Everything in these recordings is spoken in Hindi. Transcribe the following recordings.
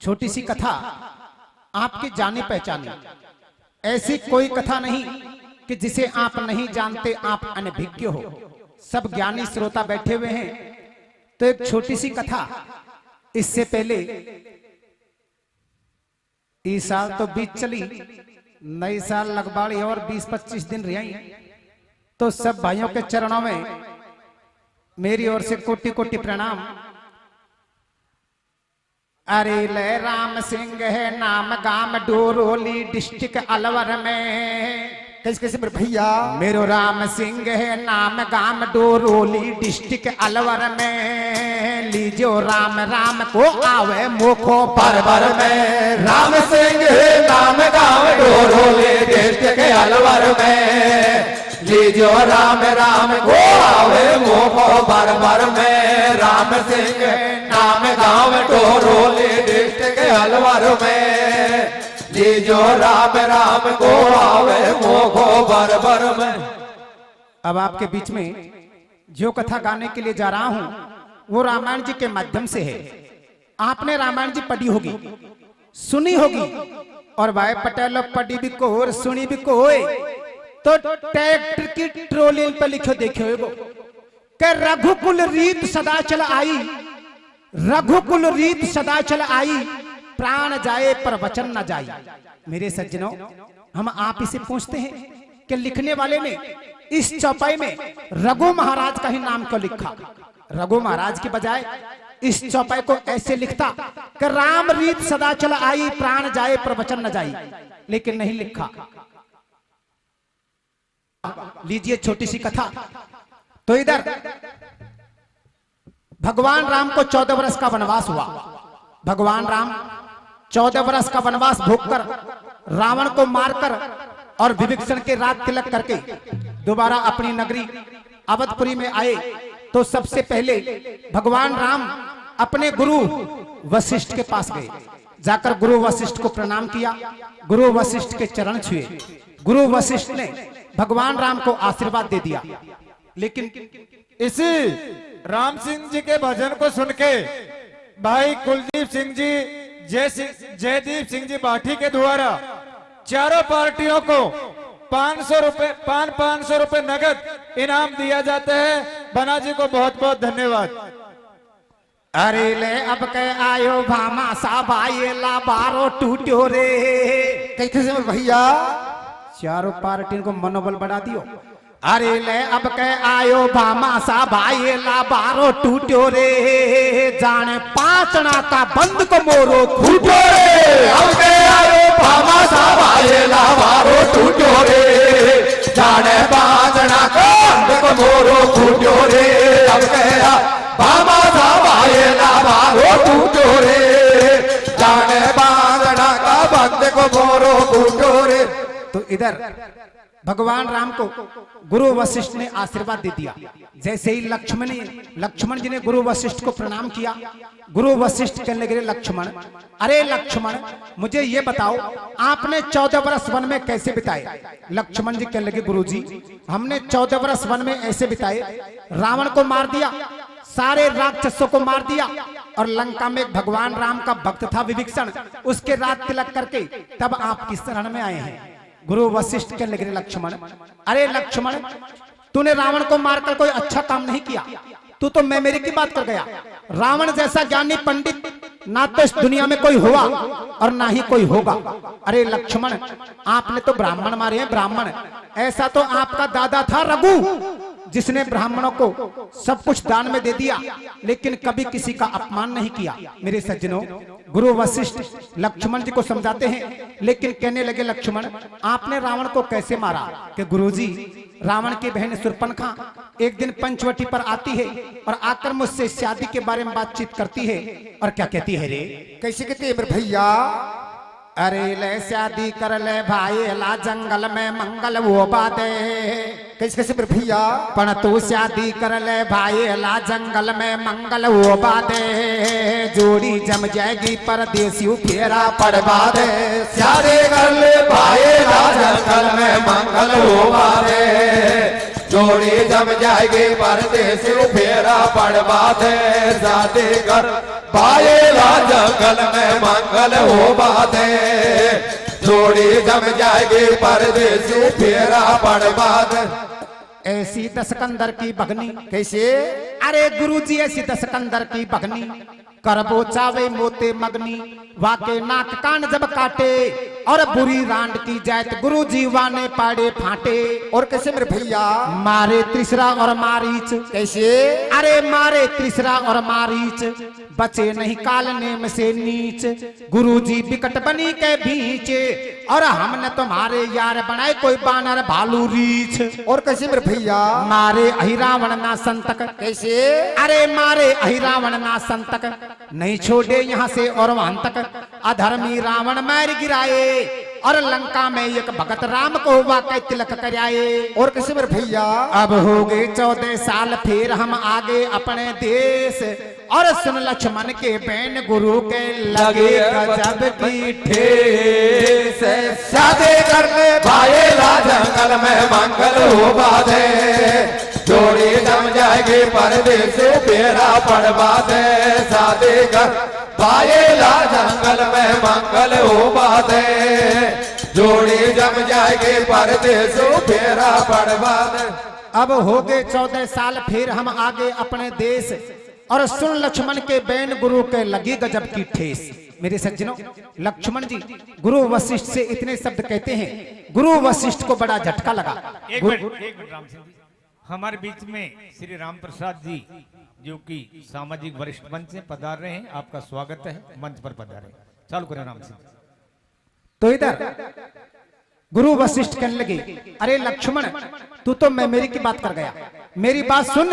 छोटी सी कथा आपके जाने पहचाने। ऐसी कोई कथा नहीं कि जिसे आप नहीं जानते, आप अनभिज्ञ हो। सब ज्ञानी श्रोता बैठे हुए हैं। तो एक छोटी सी कथा। इससे पहले इस साल तो बीत चली, नई साल लगबाड़ी और 20-25 दिन रही। तो सब भाइयों के चरणों में मेरी ओर से कोटि कोटि प्रणाम। अरे ले राम सिंह है नाम, गांव डोरोली, डिस्ट्रिक्ट अलवर में। कैसे भैया? मेरो राम सिंह है नाम, गांव डोरोली, डिस्ट्रिक्ट अलवर में। लीजो राम राम को आवे मुखो पर भर में। राम सिंह है नाम, गांव डोरोली, डिस्ट्रिक्ट अलवर में। लीजो राम राम को आवे मुखो पर भर में। राम सिंह नाम, गांव डोरोली, डिस्ट्रिक्ट अलवर में। लीजो राम राम को आवे मुखो पर भर में। अब आपके बीच में जो कथा गाने के लिए जा रहा हूं वो रामायण जी के माध्यम से है। आपने रामायण जी पढ़ी होगी, सुनी होगी, और भाई पटेल पढ़ी भी को और सुनी भी को होए। तो ट्रैक्टर की ट्रोली पर लिखो, देखो कि रघुकुल रीत सदा चल आई, रघुकुल रीत सदा चल आई, प्राण जाए पर वचन न जाए। मेरे सज्जनों, हम आप इसे पूछते हैं कि लिखने वाले ने इस चौपाई में रघु महाराज का ही नाम क्यों लिखा? रघु महाराज के बजाय इस चौपाई को ऐसे लिखता कि राम रीत सदा चल आई, प्राण जाए पर वचन न जाए, लेकिन नहीं लिखा। लीजिए छोटी सी कथा। तो इधर भगवान राम को 14 वर्ष का वनवास हुआ। भगवान राम 14 वर्ष का वनवास भोगकर, रावण को मारकर और विभीषण के राज तिलक करके दोबारा अपनी नगरी अवधपुरी में आए। तो सबसे पहले भगवान राम अपने गुरु वशिष्ठ के पास गए। जाकर गुरु वशिष्ठ को प्रणाम किया, गुरु वशिष्ठ के चरण छुए। गुरु वशिष्ठ ने भगवान राम को आशीर्वाद दे दिया। लेकिन इसी राम सिंह जी के भजन को सुन के भाई कुलदीप सिंह जी, जयदीप सिंह जी बाठी के द्वारा चारों पार्टियों को 500 रुपए नगद इनाम दिया जाता है। बना जी को बहुत बहुत धन्यवाद। अरे ले अब के आयो भामा सा भाई ला बारो टूटो रे। कैसे भैया? चारों पार्टियों को मनोबल बढ़ा दियो। अरे ले अब के आयो भामा सा भाई ला बारो टूटो रे, जाने पाचना का बंद को मोरो टूटो रे। अब के आयो भामा सा भाई ला बारो टूटो रे, जाने पाचना का बंद को मोरो टूटो रे। अब के भामा सा भाई ला बारो टूटो रे, जाने पाचना का बंद को मोरो टूटो रे। तो इधर भगवान राम को गुरु वशिष्ठ ने आशीर्वाद दे दिया। जैसे ही लक्ष्मण जी ने गुरु वशिष्ठ को प्रणाम किया, गुरु वशिष्ठ कहने लगे, लक्ष्मण, अरे लक्ष्मण मुझे ये बताओ आपने 14 वर्ष वन में कैसे बिताए? लक्ष्मण जी कहने लगे, गुरु जी हमने 14 वर्ष वन में ऐसे बिताए, रावण को मार दिया, सारे राक्षसों को मार दिया, और लंका में भगवान राम का भक्त था विभीषण, उसके राज तिलक करके तब आप किस शरण में आए हैं। गुरु वशिष्ठ के लगे, लक्ष्मण, अरे लक्ष्मण तूने रावण को मारकर कोई अच्छा काम नहीं किया, तू तो मैं मेरी की बात कर गया। रावण जैसा ज्ञानी पंडित ना तो इस दुनिया में कोई हुआ और ना ही कोई होगा। अरे लक्ष्मण आपने तो ब्राह्मण मारे हैं, ब्राह्मण। ऐसा तो आपका दादा था रघु, जिसने ब्राह्मणों को सब कुछ दान में दे दिया, लेकिन कभी किसी का अपमान नहीं किया। मेरे सज्जनों, गुरु वशिष्ठ लक्ष्मण जी को समझाते हैं, लेकिन कहने लगे, लक्ष्मण आपने रावण को कैसे मारा? कि गुरुजी रावण की बहन शूर्पणखा एक दिन पंचवटी पर आती है और आकर मुझसे शादी के बारे में बातचीत करती है, और क्या कहती है रे? कैसे कहती है मेरे भैया? अरे ले शादी कर ले भाई ला जंगल में मंगल वो बाते। कैसे मेरे भैया? पण तू शादी कर ले भाई ला जंगल में मंगल वो बाते, जोड़ी जम जाएगी परदेसी फेरा पड़वा दे। शादी कर ले भाई ला जंगल में मंगल वो बाते, जोड़ी जम जाएगी परदेसी फेरा पड़वा दे। शादी कर पाएला जंगल में मंगल हो बाधे जोड़ी जम जाएगी परदेसी फेरा बर्बाद। ऐसी दशकंदर की भगनी, कैसे? अरे गुरुजी ऐसी दशकंदर की भगनी, करबो चावे मोते मगनी, वाके नाक कान जब काटे और बुरी रांड की जायत गुरुजी वाने पाड़े फाटे। और कैसे मेरे भैया? मारे त्रिसरा और मारीच, कैसे? अरे मारे त्रिसरा और मारीच, बचे नहीं काल नेम से नीच, गुरुजी विकट बनी के बीच, और हमने तुम्हारे यार बनाए कोई बानर भालू रीछ। और कैसे मेरे भैया? मारे अहिरावण ना संतक, कैसे? अरे मारे अहिरावण ना संतक, नहीं छोड़े यहाँ से और वहां तक, अधर्मी रावण मार गिराए, और लंका में एक भगत राम को वाकई तिलक कराए। और कैसे मेरे भैया? अब हो गए 14 साल फिर हम आगे अपने देश, और सुन लक्ष्मण के बैन गुरु के लगे गजब की ठेस। शादी करने पाएला जंगल में मंगल हो बाधे जोड़ी जम जाएगी परदेसी फेरा बर्बाद। शादी कर पाएला जंगल में मंगल हो बाधे जोड़ी जम जाएगी परदेसी फेरा बर्बाद। अब हो गए 14 साल फिर हम आगे अपने देश, और सुन लक्ष्मण के बैन गुरु के लगी गजब की ठेस। मेरे सज्जनों, लक्ष्मण जी गुरु वशिष्ठ से इतने शब्द कहते हैं, गुरु वशिष्ठ को बड़ा झटका लगा। एक मिनट राम सिंह जी, हमारे बीच में श्री राम प्रसाद जी जो कि सामाजिक वरिष्ठ मंच से पधार रहे हैं, आपका स्वागत है, मंच पर पधारे। चालू करें राम सिंह। तो इधर गुरु वशिष्ठ कहने लगे, अरे लक्ष्मण तू तो मैं मेरी की बात कर गया, मेरी बात सुन।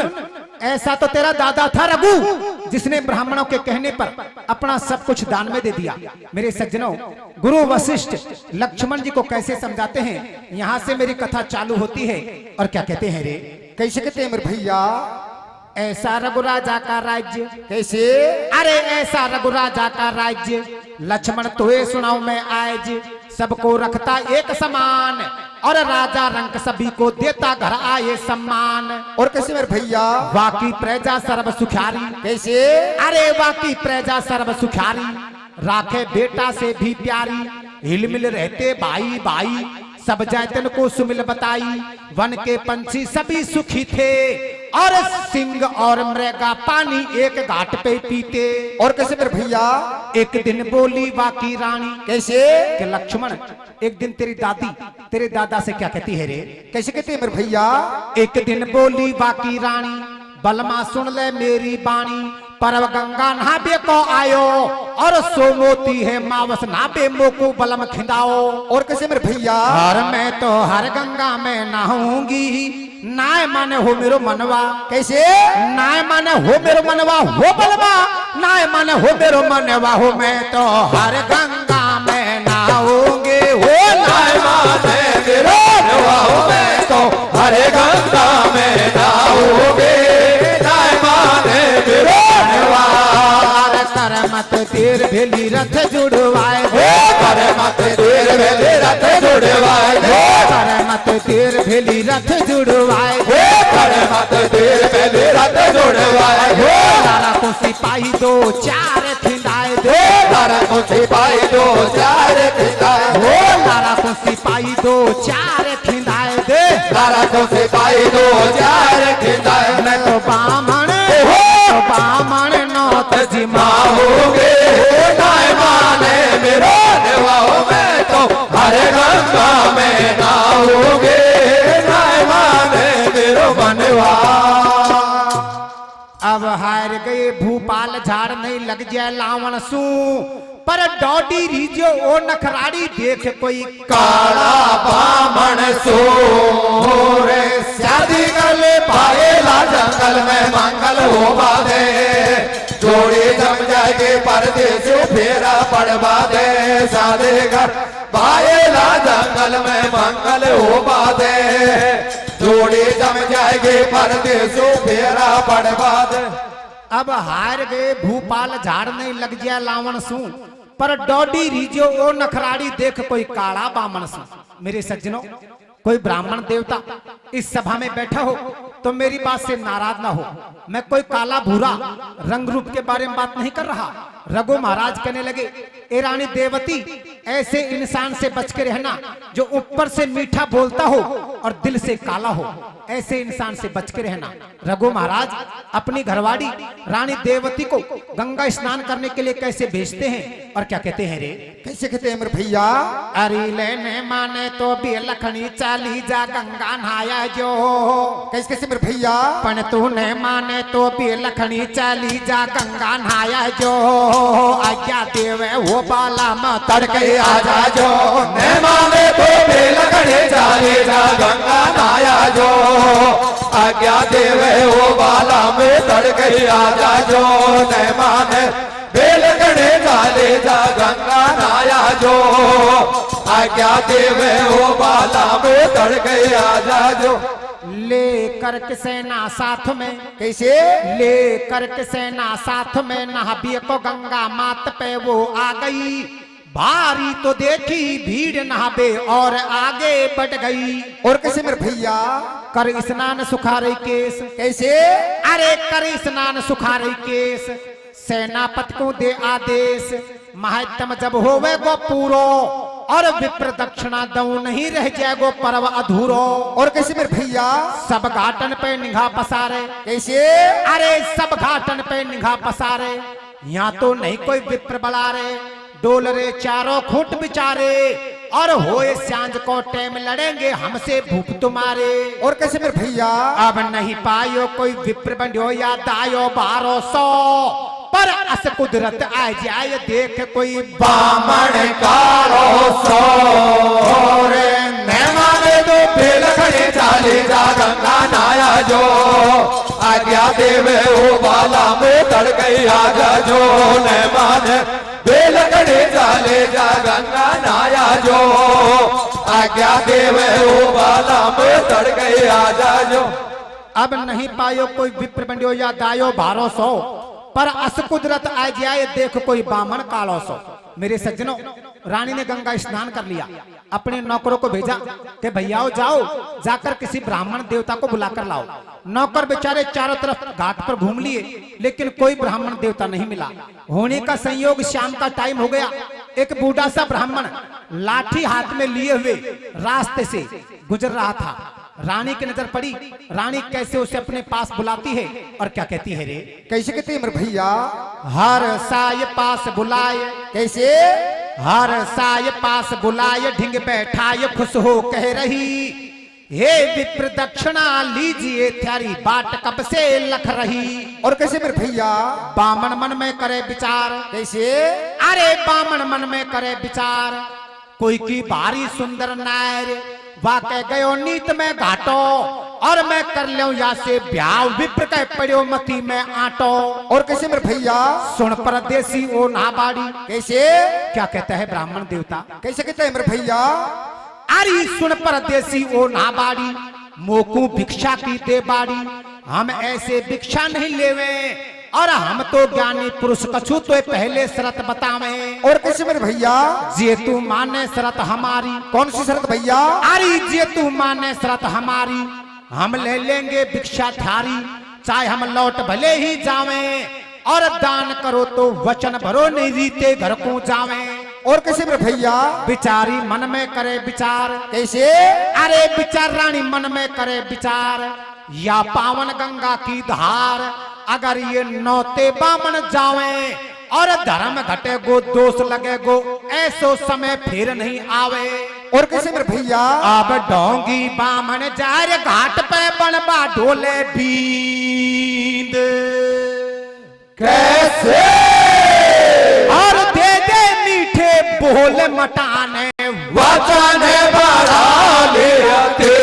ऐसा तो तेरा दादा था रघु, जिसने ब्राह्मणों के कहने पर अपना सब कुछ दान में दे दिया। मेरे सज्जनों, गुरु वशिष्ठ लक्ष्मण जी को कैसे समझाते हैं, यहाँ से मेरी कथा चालू होती है। और क्या कहते हैं रे? कैसे कहते हैं मेरे भैया? ऐसा रघु राजा का राज्य, कैसे? अरे ऐसा रघु राजा का राज्य, लक्ष्मण तुहे सुनाऊं मैं आज, सबको रखता एक समान, और राजा रंक सभी को देता घर आए सम्मान। और कैसे मेरे भैया? बाकी प्रजा सर्व सुखारी, कैसे? अरे बाकी प्रजा सर्व सुखारी, राखे बेटा से भी प्यारी, हिलमिल रहते भाई भाई, सब जैतन को सुमिल बताई, वन के पंछी सभी सुखी थे, और सिंह और मृगा पानी एक घाट पे पीते। और कैसे मेरे भैया? एक दिन बोली बाकी रानी, कैसे? कि लक्ष्मण एक दिन तेरी दादी तेरे दादा से क्या कहती है रे? कैसे कहते हैं मेरे भैया? एक दिन बोली बाकी रानी, बलमा सुन ले मेरी बाणी, परव गंगा नहाबे को आयो, और सोमोती है मावस नहाबे मोको बलम खिंदाओ। और कैसे मेरे भैया? हर मैं तो हर गंगा में नहाऊंगी, नाय माने हो मेरो मनवा। कैसे? नाय माने हो मेरो मनवा हो बलवा, नाय माने हो मेरो मनवा हो, मैं तो हर गंगा में नहाऊंगी, हो नाय माने मेरो मनवा हो, मैं तो हर गंगा में नहाऊंगी, नाय माने मेरो मनवा। कर मत देर भेली रथ जुड़वाए, कर मत देर भेली रथ जुड़वाए, कर मत देर भेली रथ जुड़वाए, कर मत देर भेली रथ जुड़वाए, तारा को सिपाही दो चार खिंदाए दे, तारा को सिपाही दो चार खिंदाए, तारा को सिपाही दो चार खिंदाए दे, तारा को सिपाही दो चार खिंदाए। मैं तो बामण बामण नौत जिमा होगे नाय माने मेरो देवा हो, मैं तो हर गंगा में नहाऊंगे, नाय माने मेरो मनवा। अब हार गए भूपाल झाड़ नहीं लग जाए लावण सू, पर डॉडी रीजो ओ नखराड़ी देख कोई काला बामण सो रे, शादी कर ले पाएला जंगल में मंगल हो बाधे जोड़ी जम जाएगी परदेसी फेरा बर्बादे। शादी कर पाएला जंगल में मंगल हो बाधे जोड़ी जम जाएगी परदेसी फेरा बर्बाद। अब हार गए भूपाल झाड़ नहीं लग जाए लावण सू, पर डॉडी रीजो ओ नखराड़ी देख कोई काला बामण सू। मेरे सज्जनों, कोई ब्राह्मण देवता इस सभा में बैठा हो तो मेरी बात से नाराज ना हो। मैं कोई काला भूरा रंग रूप के बारे में बात नहीं कर रहा। रघु महाराज कहने लगे, ए रानी देवती, ऐसे इंसान से बच के रहना जो ऊपर से मीठा बोलता हो और दिल से काला हो। ऐसे इंसान से बच के रहना। रघु महाराज अपनी घरवाड़ी रानी देवती को गंगा स्नान करने के लिए कैसे भेजते हैं और क्या कहते हैं रे? कैसे कहते हैं मेरे भैया? अरे लेने माने तो भी लखनी चाली जा गंगा नहाया जो। कैसे कैसे मेरे भैया? पण तूने माने तो भी लखनी चाली जा गंगा नहाया जो। आज्ञा देवे वो बाला में तड़के आजा जो, न माने तो बेलखड़े चाले जा गंगा नहाया जो। आज्ञा देवे वो बाला में तड़के आजा जो, न माने बेलखड़े चाले जा गंगा नहाया जो। आज्ञा देवे वो बाला में तड़के आजा जो। लेकर के सेना साथ में, कैसे? लेकर के सेना साथ में नहाबी को गंगा मात पे वो आ गई। भारी तो देखी भीड़ नहाबे और आगे बढ़ गई। और कैसे मेरे भैया? कर स्नान सुखारे केस। कैसे? अरे कर स्नान सुखारे केस, सेनापति को दे आदेश। महात्म जब होवे गो पूरो और विप्र दक्षिणा दऊ नहीं रह जाएगो पर्व अधूरो। और कैसे मेरे भैया? सब घाटन पे निगाह पसारे। कैसे? अरे सब घाटन पे निगाह पसारे। यहाँ तो नहीं कोई विप्र बला रे, डोल रे चारों खूंट बिचारे। और होए सांझ को टेम लड़ेंगे हमसे भूख तुम्हारे। और कैसे मेरे भैया? अब नहीं पायो कोई विप्र बंध्यो या दायो 1200। पर अस कुदरत आ जाए देख कोई बामण कारो सो रे, न माने तो बेलखड़े चाले जा गंगा नहाया जो। आज्ञा देवे वो बाला में तड़के आजा जो, न माने बेलखड़े चाले जा गंगा नहाया जो। आज्ञा देवे वो बाला में तड़के आजा जो। अब नहीं पायो कोई विप्र बंध्यो या दायो 1200। पर अस कुदरत आ जाए देख कोई बामन कालो सो। मेरे सज्जनों, रानी ने गंगा स्नान कर लिया। अपने नौकरों को भेजा कि भैयाओ जाओ, जाकर किसी ब्राह्मण देवता को बुलाकर लाओ। नौकर बेचारे चारों तरफ घाट पर घूम लिए, लेकिन कोई ब्राह्मण देवता नहीं मिला। होने का संयोग शाम का टाइम हो गया। एक बूढ़ा सा ब्राह्मण लाठी हाथ में लिए हुए रास्ते से गुजर रहा था। रानी की नजर पड़ी। रानी कैसे उसे अपने पास बुलाती है और क्या कहती है रे? कैसे कहते हैं मेरे भैया? हर साय पास बुलाए। कैसे? हर साय पास बुलाए, ढिंग बैठाए खुश हो कह रही, हे विप्र दक्षिणा लीजिए थारी बाट कब से लख रही। और कैसे मेरे भैया? बामन मन में करे विचार। कैसे? अरे बामन मन में करे विचार, कोई की भारी सुंदर नायर वाके गयो नीत में घाटो। और मैं कर लियो या से ब्याह, विप्र कह पड़ो मती में आटो। और कैसे मेरे भैया? सुन परदेसी ओ नाबाड़ी। कैसे? क्या कहता है ब्राह्मण देवता? कैसे कहते हैं मेरे भैया? अरे सुन परदेसी ओ नाबाड़ी, मोकू भिक्षा की दे बाड़ी। हम ऐसे भिक्षा नहीं लेवे, और हम तो ज्ञानी पुरुष कछु तो पहले शरत बतावे। और कैसे मेरे भैया? जे तू माने शरत हमारी। कौन सी शरत भैया? अरे जे तू माने शरत हमारी, हम ले लेंगे भिक्षा थारी। चाहे हम लौट भले ही जावे, और दान करो तो वचन भरो नहीं रीते घर को जावे। और कैसे मेरे भैया? बिचारी मन में करे विचार। कैसे? अरे विचार रानी मन में करे विचार, या पावन गंगा की धार। अगर ये नौते बामन जावे, और धर्म घटे गो दोष लगे गो, ऐसो समय फिर नहीं आवे। और कैसे मेरे भैया? अब डोंगी बामन जार घाट पे बनबा ढोले बींद। कैसे? और दे दे मीठे बोल मटाने, वचन बढ़ा लेते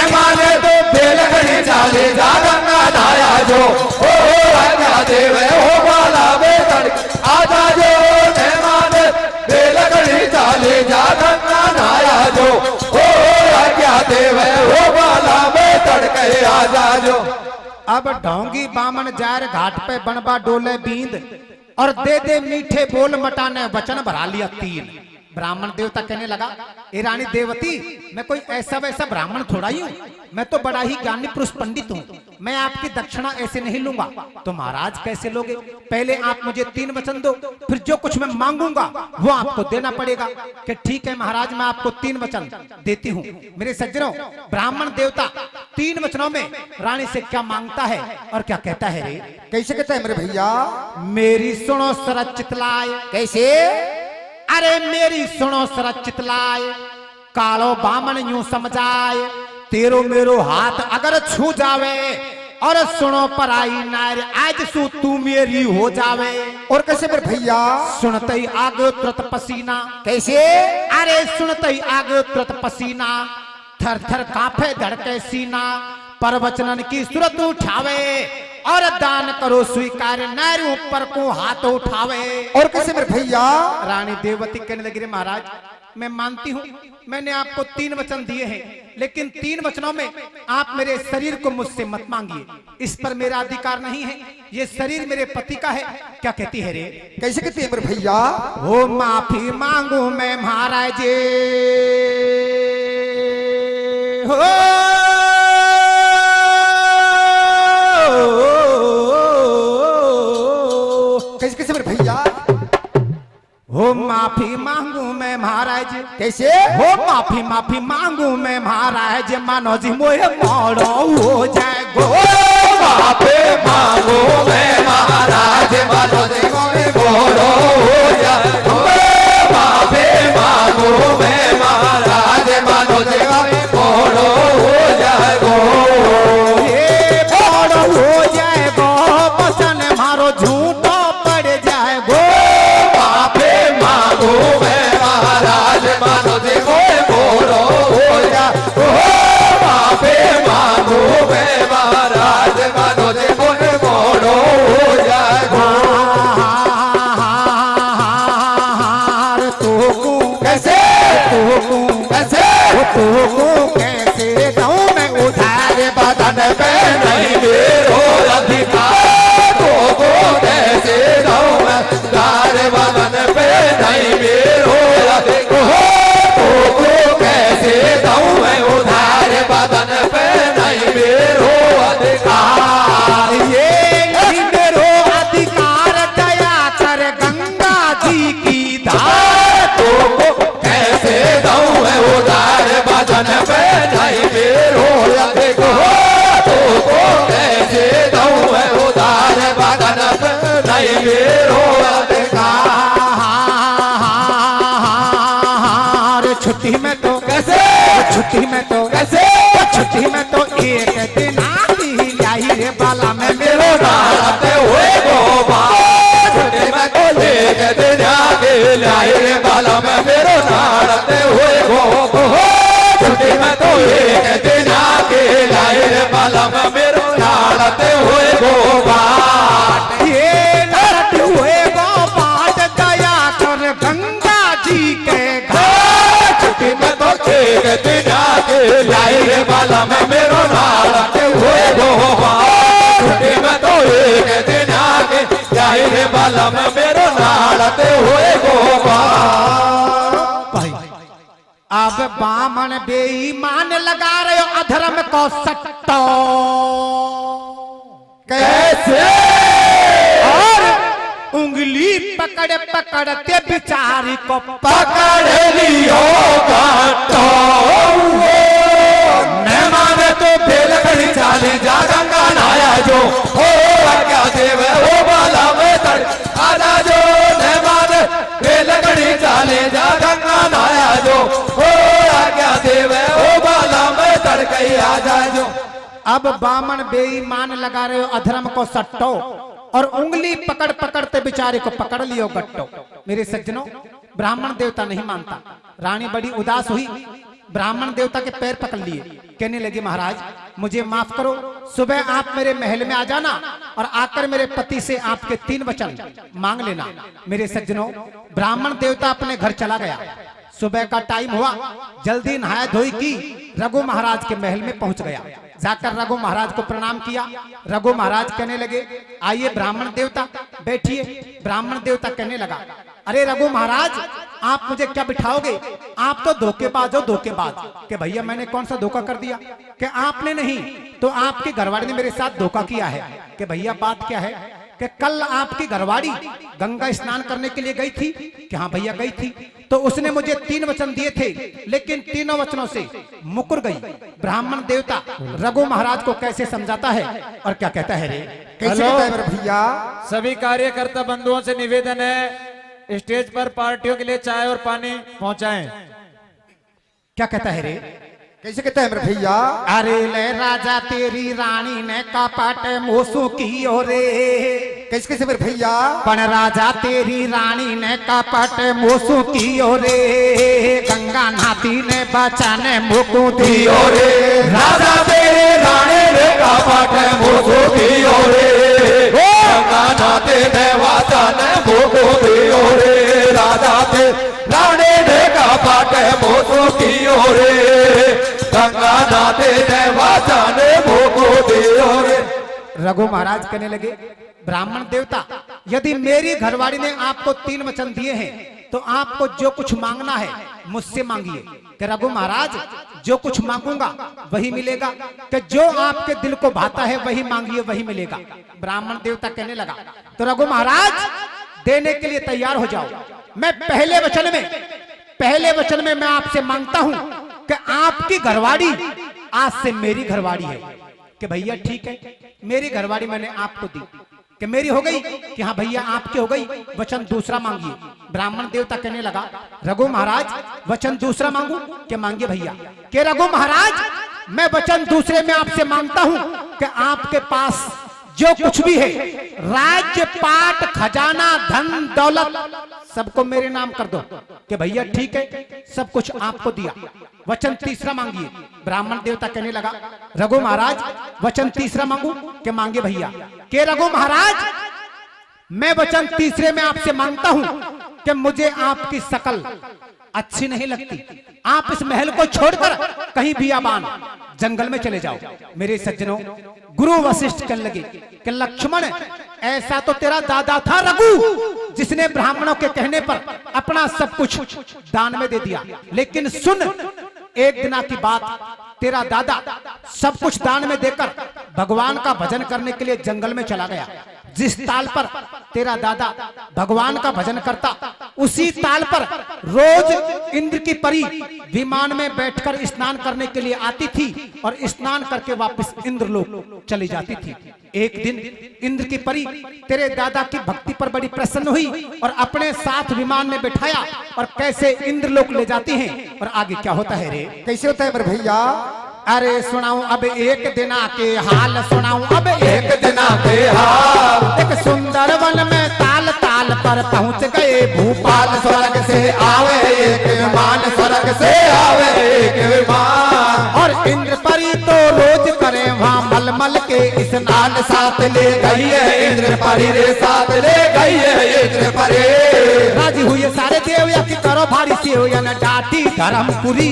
माने तो बेलखड़ी चाले जा गंगा नहाया जो। ओ आज्ञा देवे हो बाला बेतड़ आजा जो, न माने बेलखड़ी चाले जा गंगा नहाया जो। ओ आज्ञा देवे हो बाला बेतड़ के आजा जो। अब ढोंगी बामन जार घाट पे बनबा डोले बींद, और दे दे मीठे बोल मटाने वचन भरा लिया 3। ब्राह्मण देवता कहने लगा, ए रानी देवती, मैं कोई ऐसा वैसा ब्राह्मण थोड़ा ही हूँ, मैं तो बड़ा ही ज्ञानी पुरुष पंडित हूँ, मैं आपकी दक्षिणा ऐसे नहीं लूंगा। तो महाराज कैसे लोगे? पहले आप मुझे 3 वचन दो, फिर जो कुछ मैं मांगूंगा वो आपको देना पड़ेगा। कि ठीक है महाराज, मैं आपको 3 वचन देती हूँ। मेरे सज्जनों, ब्राह्मण देवता 3 वचनों में रानी से क्या मांगता है और क्या कहता है रे? कैसे कहता है मेरे भैया? मेरी सुनो सरच चितलाए। कैसे? अरे मेरी सुनो सरच चितलाए, कालो बामन यूं समझाए, तेरो मेरो हाथ अगर छू जावे, और सुनो पराई नार आज सु तू मेरी हो जावे। और कैसे मेरे भैया? सुनते ही आगे तुरंत पसीना। कैसे? अरे सुनते ही आगे तुरंत पसीना, थर थर कांपे धड़के सीना, पर वचनन की सूरत उठावे, और दान करो स्वीकार नारी ऊपर को हाथ उठावे। और कैसे मेरे भैया? रानी देवती कहने लगी, रे महाराज, मैं मानती हूँ मैंने आपको 3 वचन दिए हैं, लेकिन 3 वचनों में आप मेरे शरीर को मुझसे मत मांगिए, इस पर मेरा अधिकार नहीं है, ये शरीर मेरे पति का है। क्या कहती है रे? कैसे कहती है मेरे भैया? हो माफी मांगू मैं महाराज, हो कैसे कैसे मेरे भैया? हो माफी मांगू मैं महाराज। कैसे? हो माफी मांगू मैं महाराज, मानो जी मोहे मोड़ो हो जाए गो। माफी मांगू मैं महाराज, मानो जी मोहे मोड़ो हो जाए गो। माफी मांगू मैं महाराज, मानो जी मोहे मोड़ो हो जाए गो। ये मोड़ो हो जाए गो, बसन मारो झूठो पड़ जाए गो। मांगू मैं महाराज, मानो जी मोहे मोड़ो हो जाए गो। माफी मांगू मैं महाराज, मानो जी मोहे मोड़ो हो जाए गो। कैसे? कैसे? कैसे दऊं मैं उधार, बदन पे नहीं मेरो अधिकार, तो कैसे दऊं मैं उधार, बदन पे नहीं मेरो अधिकार, तो कैसे दऊं मैं उधार, बदन पे नहीं मेरो अधिकार। ये नहीं मेरो अधिकार, दया कर गंगा जी की धार। तो कैसे दऊं मैं उधार, बदन पे नहीं मेरो अधिकार, तो कैसे दऊं मैं उधार, बदन पे नहीं मेरो अधिकार। छुट्टी में तो कैसे? छुट्टी में तो कैसे? छुट्टी में तो एक दिन आती आई रे बाला में मेरो नाते हुए गोपाल, छुट्टी में तो एक दिन आगे लाई रे बाला में मेरो नाते हुए गोपाल, छुट्टी में तो एक दिन आगे लाई रे बाला में मेरो नाते हुए गोपाल। ये नाते हुए गोपाल, दया कर गंगा जी के घर। छुट्टी में तो एक दिन आगे लाई रे बाला में मेरो नाते हुए गोपाल, छुट्टी में तो एक दिन आगे लाई रे बाला में मेरो नाते हुए गोपाल। भाई, अब बामन बेईमान लगा रहे हो अधर्म को सट्टो। कैसे? और उंगली पकड़ पकड़ते बिचारी को पकड़ लियो काटो, न माने तो बेल खड़ी चाली जा गंगा नाया जो, हो क्या देव हो बाला में तड़ आजा जो, न माने बेल खड़ी चाली जा गंगा नाया जो, हो क्या देव हो बाला में तड़ कहीं आजा जो। अब बामन बेईमान लगा रहे हो अधर्म को सट्टो, और उंगली पकड़ पकड़ते बेचारे को पकड़ लियो गट्टो। मेरे सज्जनों, ब्राह्मण देवता नहीं मानता। रानी बड़ी उदास हुई, ब्राह्मण देवता के पैर पकड़ लिए, कहने लगी, महाराज मुझे माफ करो, सुबह आप मेरे महल में आ जाना और आकर मेरे पति से आपके 3 वचन मांग लेना। मेरे सज्जनों, ब्राह्मण देवता अपने घर चला गया। सुबह का टाइम हुआ, जल्दी नहाया धोई की रघु महाराज के महल में पहुंच गया। जाकर रघु महाराज को प्रणाम किया। रघु महाराज कहने लगे, आइए ब्राह्मण देवता बैठिए। ब्राह्मण देवता कहने लगा, अरे रघु महाराज, आप मुझे क्या बिठाओगे? आप तो धोखेबाज हो, धोखेबाज। कि भैया मैंने कौन सा धोखा कर दिया? कि आपने नहीं, तो आपकी घरवाड़ी ने मेरे साथ धोखा किया है। कि भैया बात क्या है? कि कल आपकी घरवाड़ी गंगा स्नान करने के लिए गई थी। कि हाँ भैया गई थी। तो उसने मुझे 3 वचन दिए थे, लेकिन तीनों वचनों से मुकर गई। ब्राह्मण देवता रघु महाराज को कैसे समझाता है और क्या कहता है रे? कैसे कहता है मेरे भैया? सभी कार्यकर्ता बंधुओं से निवेदन है, स्टेज पर पार्टियों के लिए चाय और पानी पहुंचाएं। क्या कहता है रे? कैसे कहता है मेरे भैया? अरे ले राजा तेरी रानी ने कपट मोसू की रे। कैसे कैसे मेरे भैया? पण राजा तेरी रानी ने कपट मोसू की रे। गंगा नाती ने बचाने मुकू दियो रे। राजा तेरे राणे रे कपट मोसो दियो रे। गंगा नाते ने वाचन मोको दियो रे। राजा ते राणे रे कपट मोसो दियो रे। गंगा नाते ने वाचन मोको दियो रे। रघु महाराज कहने लगे, ब्राह्मण देवता, यदि मेरी घरवाड़ी ने आपको 3 वचन दिए हैं तो आपको जो कुछ मांगना है मुझसे मांगिए। कि रघु महाराज, जो कुछ मांगूंगा वही मिलेगा। कि जो आपके दिल को भाता है वही मांगिए, वही मिलेगा। ब्राह्मण देवता कहने लगा, तो रघु महाराज देने के लिए तैयार हो जाओ। मैं पहले वचन में मैं आपसे मांगता हूं कि आपकी घरवाड़ी आज से मेरी घरवाड़ी है। कि भैया ठीक है, मेरी घरवाड़ी मैंने आपको दी। कि मेरी हो गई? कि हाँ भैया आपकी हो गई। वचन दूसरा मांगिए। ब्राह्मण देवता कहने लगा, रघु महाराज वचन दूसरा मांगू? कि मांगिए भैया। कि रघु महाराज, मैं वचन दूसरे में आपसे मांगता हूं कि आपके पास जो कुछ भी है, राज्य पाट खजाना धन दौलत, सबको मेरे नाम कर दो। कि भैया ठीक है, सब कुछ आपको दिया। वचन तीसरा मांगिए। ब्राह्मण देवता कहने लगा, रघु महाराज वचन तीसरा मांगू? कि मांगे भैया। कि रघु महाराज, मैं वचन तीसरे में आपसे मांगता हूं कि मुझे आपकी शकल अच्छी नहीं लगती। आप इस महल को छोड़कर कहीं बियाबान जंगल में चले जाओ। मेरे सज्जनों, गुरु वशिष्ठ कहने लगे कि लक्ष्मण, ऐसा तो तेरा दादा था रघु, जिसने ब्राह्मणों के कहने पर अपना सब कुछ दान में दे दिया। लेकिन सुन, एक दिन की बात, तेरा दादा सब कुछ दान में देकर भगवान का भजन करने के लिए जंगल में चला गया। जिस ताल पर तेरा दादा भगवान का भजन करता, उसी ताल पर रोज इंद्र की परी विमान में बैठकर स्नान करने के लिए आती थी और स्नान करके वापस इंद्रलोक चली जाती थी। एक दिन इंद्र की परी तेरे दादा की भक्ति पर बड़ी प्रसन्न हुई और अपने साथ विमान में बिठाया और कैसे इंद्रलोक ले जाती हैं। और आगे क्या होता है रे? कैसे होता है मेरे भैया? अरे सुनाऊं अब एक दिना के हाल, सुनाऊं अब एक दिना के हाल। एक सुंदर वन में ताल ताल पर पहुंच गए भूपाल। स्वर्ग से आवे एक विमान, स्वर्ग से आवे एक विमान। और इंद्र परी तो रोज करे वहाँ मलमल के स्नान। साथ ले गई है इंद्र परी रे, साथ ले गई है इंद्र परी। राजी हुए सारे देव या की करो भारी से हो या न डाटी धर्मपुरी।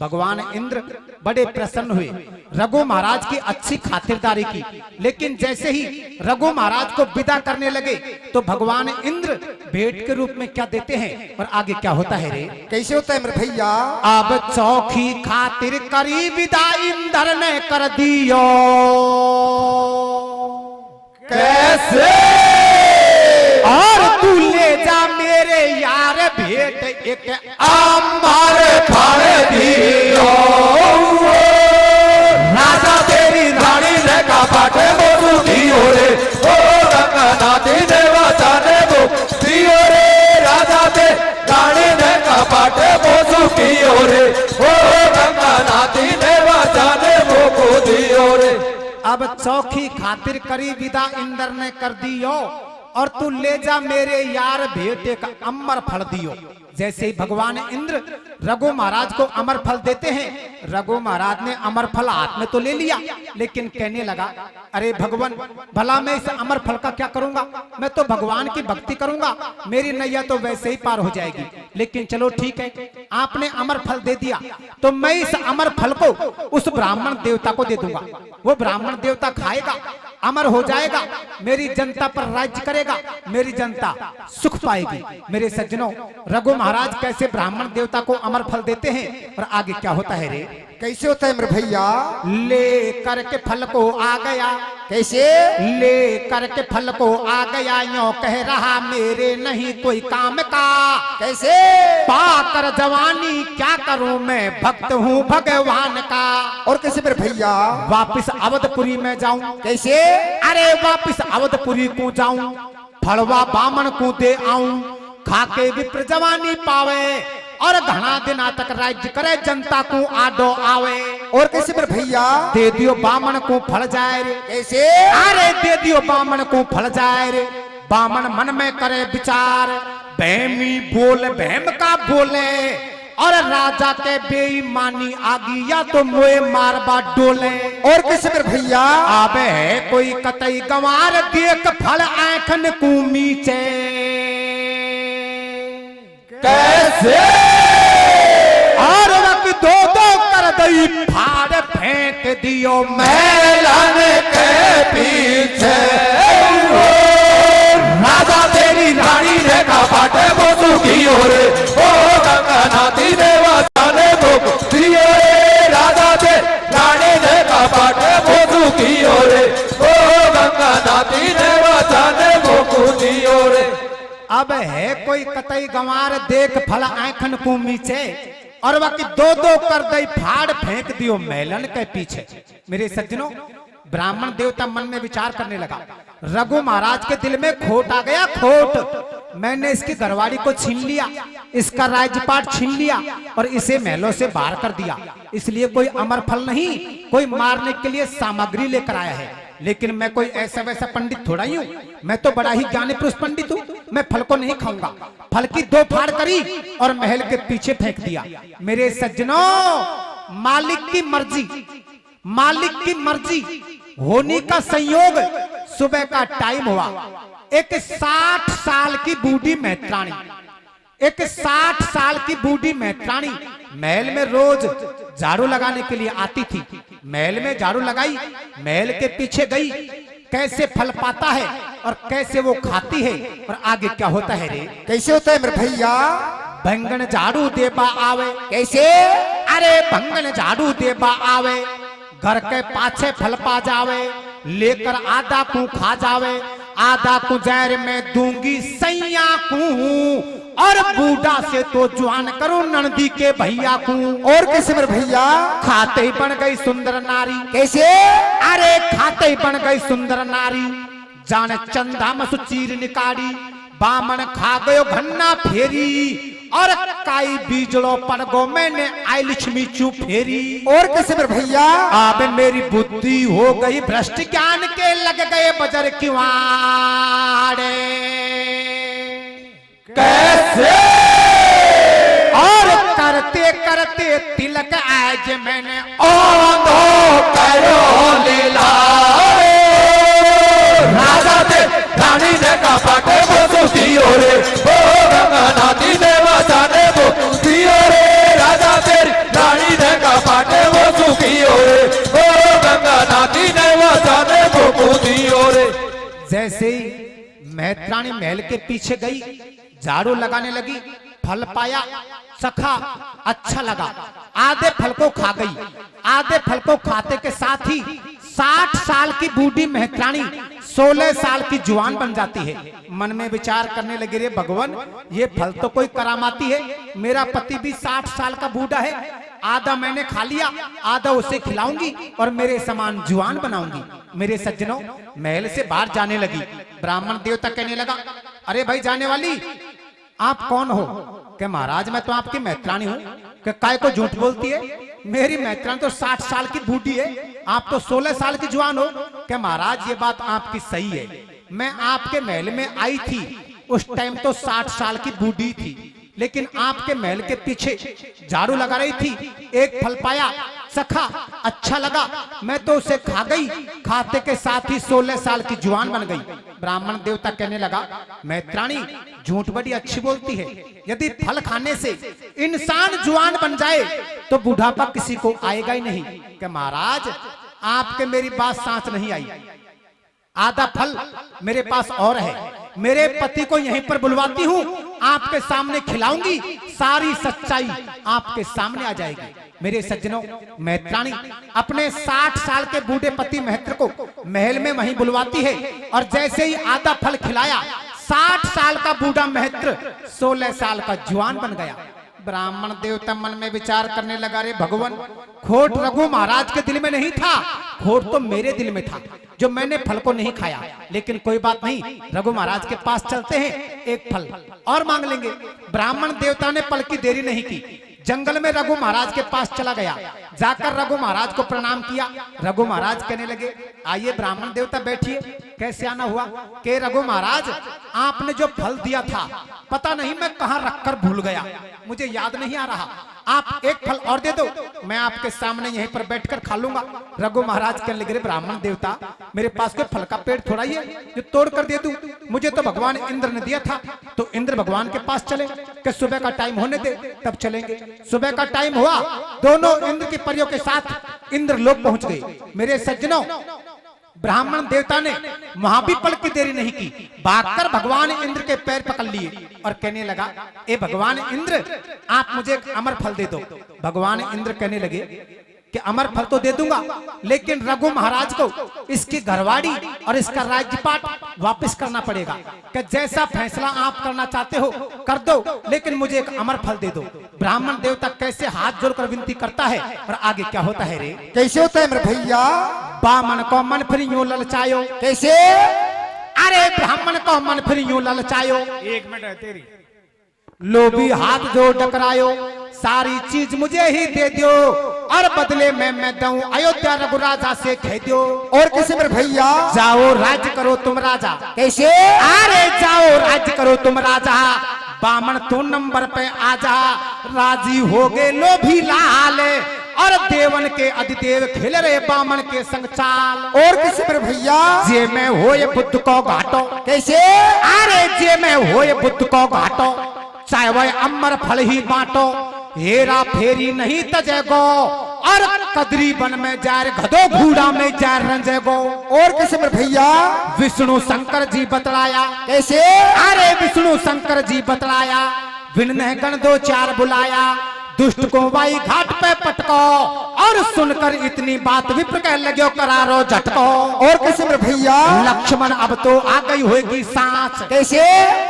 भगवान इंद्र बड़े प्रसन्न हुए, रघु महाराज की अच्छी खातिरदारी की। लेकिन जैसे ही रघु महाराज को विदा करने लगे तो भगवान इंद्र भेंट के रूप में क्या देते हैं और आगे क्या होता है रे? कैसे होता है मेरे भैया? अब चौखी खातिर करी विदा इंद्र ने कर दियो। कैसे? और तू ले जा मेरे यार भेंट एक अम्बर फल दियो। राजा तेरी रानी ने कपट मोसू दियो रे। ओ गंगा नाती ने वचन मोको दियो रे। राजा ते रानी ने कपट मोसू दियो रे। ओ गंगा नाती ने वचन मोको दियो रे। अब चौखी खातिर करी विदा इंद्र ने कर दियो और तू ले जा मेरे यार बेटे का अमर फल दियो। जैसे ही भगवान इंद्र रघु महाराज को अमर फल देते हैं, रघु महाराज ने अमर फल हाथ में तो ले लिया, लेकिन कहने लगा, अरे भगवान, भला मैं इस अमर फल का क्या करूंगा? मैं तो भगवान की भक्ति करूंगा, मेरी नैया तो वैसे ही पार हो जाएगी। लेकिन चलो ठीक है, आपने अमर फल दे दिया तो मैं इस अमर फल को उस ब्राह्मण देवता को दे दूंगा। वो ब्राह्मण देवता खाएगा अमर हो जाएगा, मेरी जनता पर राज्य करेगा, मेरी जनता सुख पाएगी। मेरे सज्जनों, रघु महाराज कैसे ब्राह्मण देवता को अमर फल देते हैं और आगे क्या होता है रे? कैसे होता है मेरे भैया? ले करके फल को आ गया, कैसे? ले करके फल को आ गया, यूं कह रहा मेरे नहीं कोई काम का। कैसे? पाकर जवानी क्या करूं मैं, भक्त हूँ भगवान का। और कैसे मेरे भैया? वापिस अवधपुरी में जाऊं। कैसे? अरे वापिस अवधपुरी को जाऊं, फड़वा बामन को दे आऊं, खाके विप्र जवानी पावे और घना दिना तक राज्य करे, जनता को आडो आवे। और कैसे मेरे भैया? दे दियो बामन को फल जाए रे। कैसे? अरे दे दियो बामन को फल जाए रे। बामन मन में करे विचार, बहमी बोल बहम का बोले, और राजा के बेईमानी आगी या तो मोए मारबा डोले। और कैसे मेरे भैया? आबे है कोई कतई गंवार, देख फल आंखन कुमीचे। कैसे? और वक्त दो दो कर दई फाड़ फेंक दियो मैलन के पीछे, राजा तेरी रानी ने का बाटे बोसू की ओर, ओ गंगा नाती ने वसाने बोको दियो रे। राजा ते रानी ने का बाटे बोसू की ओर, ओ गंगा नाती ने वसाने बोको दियो रे। अब है कोई कतई गंवार, देख फल आंखन को मीचे, और वक्त दो दो कर दई फाड़ फेंक दियो मैलन के पीछे। मेरे सज्जनों, ब्राह्मण देवता मन में विचार करने लगा, रघु महाराज के दिल में खोट आ गया, खोट। मैंने इसकी घरवाड़ी को छीन लिया, इसका राज्यपाट छीन लिया और इसे महलों से बाहर कर दिया, इसलिए कोई अमर फल नहीं, कोई मारने के लिए सामग्री लेकर आया है। लेकिन मैं कोई ऐसा वैसा पंडित थोड़ा ही हूँ, मैं तो बड़ा ही ज्ञानी पुरुष पंडित हूँ। मैं फल को नहीं खाऊंगा। फल की दो फाड़ करी और महल के पीछे फेंक दिया। मेरे सज्जनों, मालिक की मर्जी, मालिक की मर्जी होने का संयोग। सुबह का टाइम हुआ, एक 60 साल की बूढ़ी मैत्राणी, एक 60 साल की बूढ़ी मैत्राणी महल में रोज झाड़ू लगाने के लिए आती थी। महल में झाड़ू लगाई, महल के पीछे गई, कैसे फल पाता है और कैसे वो खाती है और आगे क्या होता है रे? कैसे होता है मेरे भैया? बैंगन झाड़ू देबा आवे। कैसे? अरे बैंगन झाड़ू देबा आवे, घर के पाछे फल पा जावे, लेकर आधा को खा जावे, आधा को जहर में दूंगी सैया को, और बूढ़ा से तो जवान करूं नंदी के भैया को। और कैसे मेरे भैया? खाते ही बन गई सुंदर नारी। कैसे? अरे खाते ही बन गई सुंदर नारी, जाने चंदा मसु चीर निकाली, बामन खा गयो घन्ना फेरी, और काई बीजड़ो पड़ गो मैंने आई लक्ष्मी चू फेरी। और कैसे मेरे भैया? अब मेरी बुद्धि हो गई भ्रष्ट, ज्ञान के लग गए बजर किवाड़े। कैसे? और करते करते तिलक आज मैंने आंधो करो लीला, राजा ते रानी ने का पाटे बोसू दियो रे, ओ गंगा नाती ने वसाने बोसू दियो रे। राजा तेरी रानी ने का पाटे बोसू दियो रे, ओ गंगा नाती ने वसाने बोसू दियो रे। जैसे ही मैत्राणी महल के पीछे गई, झाड़ू लगाने लगी, फल पाया, चखा, अच्छा लगा, आधे फल को खा गई। आधे फल को खाते के साथ ही 60 साल की बूढ़ी मैत्राणी 16 साल की जवान बन जाती है। मन में विचार करने लगे, रे भगवान, ये फल तो कोई करामाती है। मेरा पति भी 60 साल का बूढ़ा है, आधा मैंने खा लिया, आधा उसे खिलाऊंगी और मेरे समान जवान बनाऊंगी। मेरे सज्जनों, महल से बाहर जाने लगी। ब्राह्मण देवता कहने लगा, अरे भाई जाने वाली, आप कौन हो? कि महाराज मैं तो आपकी मैत्राणी हूँ। कि काय को झूठ बोलती है? मेरी मैत्राणी तो 60 साल की बूढ़ी है, आप तो 16 साल की जवान हो। कि महाराज ये बात आपकी सही है, मैं आपके महल में आई थी, उस टाइम तो 60 साल की बूढ़ी थी, लेकिन आपके महल के पीछे झाड़ू लगा रही थी, एक फल पाया, चखा, अच्छा लगा, मैं तो उसे खा गई, खाते के साथ ही 16 साल की जवान बन गई। ब्राह्मण देवता कहने लगा, मैत्राणी झूठ बड़ी अच्छी बोलती है, यदि फल खाने से इंसान जवान बन जाए तो बुढ़ापा किसी को आएगा ही नहीं। कि महाराज आपके मेरी बात सांस नहीं आई। आधा फल मेरे पास और है। मेरे पति को यहीं पर बुलवाती हूँ, आपके सामने खिलाऊंगी, सारी सच्चाई आपके सामने आ जाएगी। मेरे सज्जनों, मैत्राणी अपने 60 साल के बूढ़े पति महत्र को महल में वहीं बुलवाती है और जैसे ही आधा फल खिलाया, 60 साल का बूढ़ा महत्र 16 साल का जवान बन गया। ब्राह्मण देवता मन में विचार करने लगा, रे भगवान, खोट रघु महाराज के दिल में नहीं था, खोट तो मेरे दिल में था जो मैंने फल को नहीं खाया। लेकिन कोई बात नहीं, रघु महाराज के पास चलते हैं, एक फल और मांग लेंगे। ब्राह्मण देवता ने पल की देरी नहीं की, जंगल में रघु महाराज के पास चला गया, जाकर रघु महाराज को प्रणाम किया। रघु महाराज कहने लगे, आइए ब्राह्मण देवता बैठिए। कैसे आना हुआ? कि रघु महाराज, आपने जो फल दिया था पता नहीं मैं कहां रखकर भूल गया, मुझे याद नहीं आ रहा, आप एक फल और दे दो, मैं आपके सामने यहीं पर बैठकर खा लूंगा। रघु महाराज कहने लगे, ब्राह्मण देवता, मेरे पास कोई फल का पेड़ थोड़ा ही है जो तोड़ कर दे दूं, मुझे तो भगवान इंद्र ने दिया था। तो इंद्र भगवान के पास चले कि सुबह का टाइम होने दे तब चलेंगे। सुबह का टाइम हुआ, दोनों इंद्र की परियों के साथ इंद्र लोग पहुंच गए। मेरे सज्जनों, ब्राह्मण देवता ने वहां भी पल की देरी नहीं की, भागकर भगवान इंद्र के पैर पकड़ लिए और कहने लगा, ए भगवान इंद्र, आप मुझे एक अमर फल दे दो। भगवान इंद्र कहने लगे कि अमर फल तो दे दूंगा, लेकिन रघु महाराज को इसकी घरवाड़ी और इसका राज्यपाट वापस करना पड़ेगा, कि जैसा फैसला आप करना चाहते हो कर दो, लेकिन मुझे एक अमर फल दे दो। ब्राह्मण देवता कैसे हाथ जोड़कर विनती करता है और आगे क्या होता है रे? कैसे होता है मेरे भैया? बामन को मन फिर यूं ललचायो। कैसे? अरे ब्राह्मण को मन फिर यूं ललचायो, 1 मिनट है तेरी। लोभी हाथ जो टकरायो, सारी चीज मुझे ही दे दो और बदले में मैं दूं अयोध्या रघु राजा से कह दो। और कैसे मेरे भैया? जाओ राज्य करो तुम राजा। कैसे? अरे जाओ राज्य करो तुम राजा, बामन तू नंबर पे आजा। राजी हो गए लोभी लाल और देवन के अधिदेव खेल रहे बामन के संग चाल। और कैसे मेरे भैया? जे में होए बुद्ध को घाटो। कैसे? अरे जे में होए बुद्ध को घाटो, चाहे वह अमर फल ही बांटो, हेरा फेरी नहीं तजेगो और कदरी बन में जार गधो घूड़ा में जार रंजेगो। और कैसे मेरे भैया? विष्णु शंकर जी बतलाया। कैसे? अरे विष्णु शंकर जी बतलाया, विनय गण 2 4 बुलाया, दुष्ट को वाई घाट पे पटको और सुनकर इतनी बात विप्र कह लगे करारो झटको। और कैसे मेरे भैया? लक्ष्मण अब तो आ गई होगी सांस। कैसे?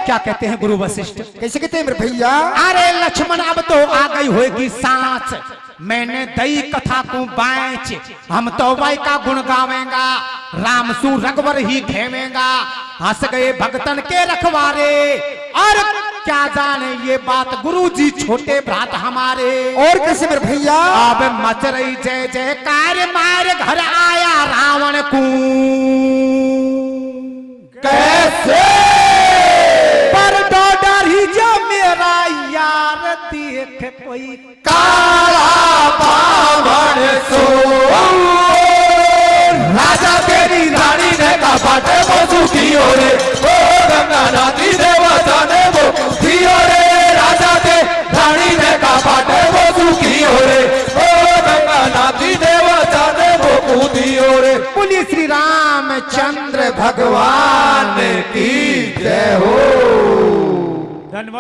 क्या कहते हैं गुरु वशिष्ठ? कैसे कहते हैं मेरे भैया? अरे लक्ष्मण अब तो आ गई होगी सांस, मैंने दई कथा को बाँच, हम तो वाई का गुण गावेंगा, राम सु रघुवर ही खेवेंगा। हंस गए भगतन के रखवारे और क्या जाने ये बात गुरुजी छोटे भ्रात हमारे। और कैसे मेरे भैया? अब मच रही जय जयकार, मार घर आया रावण को। कैसे? पर डॉडर ही जो मेरा यार देख कोई काला बावण सो, राजा तेरी रानी ने का बाटे वो सुखी हो रे, ओ गंगा नदी देवता ने वो दियो रे, राजा ते रानी ने का बाटे वो सुखी हो रे, ओ गंगा नदी देवता ने वो दियो रे। बोलिए श्री रामचंद्र भगवान की जय हो। धन्यवाद।